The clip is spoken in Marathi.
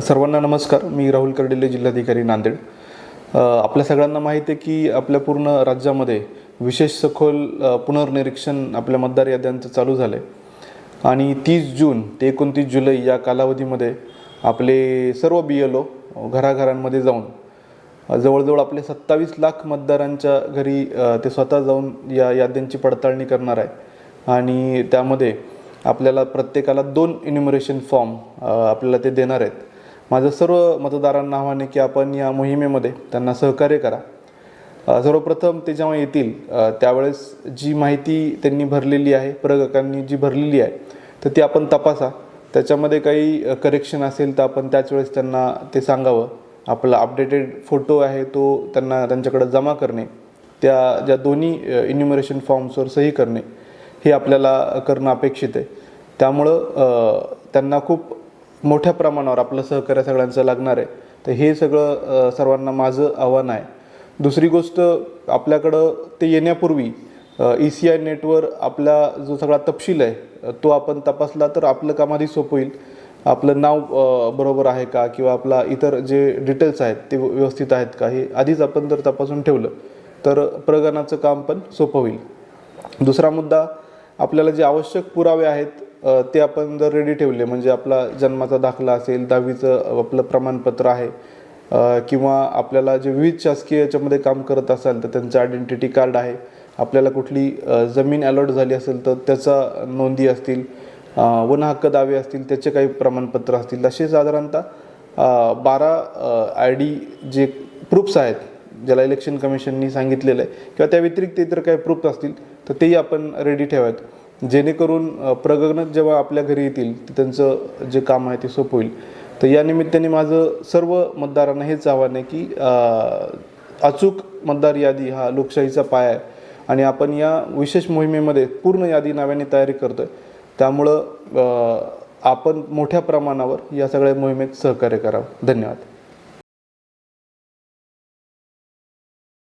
सर्वांना नमस्कार. मी राहुल कर्डिले, जिल्हाधिकारी नांदेड. आपल्या सगळ्यांना माहिती आहे की आपल्या पूर्ण राज्यामध्ये विशेष सखोल पुनर्निरीक्षण आपल्या मतदार याद्यांचं चालू झालं आहे आणि 30 जून ते 29 जुलै या कालावधीमध्ये आपले सर्व BLO घराघरांमध्ये जाऊन जवळजवळ आपले 27 लाख मतदारांच्या घरी ते स्वतः जाऊन या याद्यांची पडताळणी करणार आहे आणि त्यामध्ये आपल्याला प्रत्येकाला 2 इन्युमरेशन फॉर्म आपल्याला ते देणार आहेत. माझं सर्व मतदारांना आव्हान आहे की आपण या मोहिमेमध्ये त्यांना सहकार्य करा. सर्वप्रथम ते जेव्हा येतील त्यावेळेस जी माहिती त्यांनी भरलेली आहे, प्रगणकांनी जी भरलेली आहे, तर ती आपण तपासा. त्याच्यामध्ये काही करेक्शन असेल तर आपण त्याच वेळेस त्यांना ते सांगावं. आपला अपडेटेड फोटो आहे तो त्यांना त्यांच्याकडे जमा करणे, त्या ज्या दोन्ही इन्युमरेशन फॉर्म्सवर सही करणे हे आपल्याला करणं अपेक्षित आहे. त्यामुळं त्यांना खूप मोठ्या प्रमाणावर आपलं सहकार्य सगळ्यांचं लागणार आहे. तर हे सगळं सर्वांना माझं आव्हान आहे. दुसरी गोष्ट, आपल्याकडं ते येण्यापूर्वी ECI नेटवर आपला जो सगळा तपशील आहे तो आपण तपासला तर आपलं काम आधी सोपं होईल. आपलं नाव बरोबर आहे का किंवा आपला इतर जे डिटेल्स आहेत ते व्यवस्थित आहेत का हे आधीच आपण जर तपासून ठेवलं तर प्रगणनाचं काम पण सोपं होईल. दुसरा मुद्दा, आपल्याला जे आवश्यक पुरावे आहेत ते आपण जर रेडी ठेवले, म्हणजे आपला जन्माचा दाखला असेल, 10वीचं आपलं प्रमाणपत्र आहे किंवा आपल्याला जे विविध शासकीय याच्यामध्ये काम करत असाल तर त्यांचं आयडेंटिटी कार्ड आहे, आपल्याला कुठली जमीन अलॉट झाली असेल तर त्याचा नोंदी असतील, वन हक्क दावे असतील त्याचे काही प्रमाणपत्र असतील, असे साधारणतः 12 ID जे प्रूफ्स आहेत ज्याला इलेक्शन कमिशननी सांगितलेलं आहे किंवा त्या व्यतिरिक्त इतर काही प्रूफ असतील तर तेही आपण रेडी ठेवायत, जेणेकरून प्रगणक जेव्हा आपल्या घरी येतील तर त्यांचं जे काम आहे ते सोपं होईल. तर या निमित्ताने माझं सर्व मतदारांना हेच आव्हान आहे की अचूक मतदार यादी हा लोकशाहीचा पाया आहे आणि आपण या विशेष मोहिमेमध्ये पूर्ण यादी नावाने तयारी करतो आहे. त्यामुळं आपण मोठ्या प्रमाणावर या सगळ्या मोहिमेत सहकार्य करावं. धन्यवाद.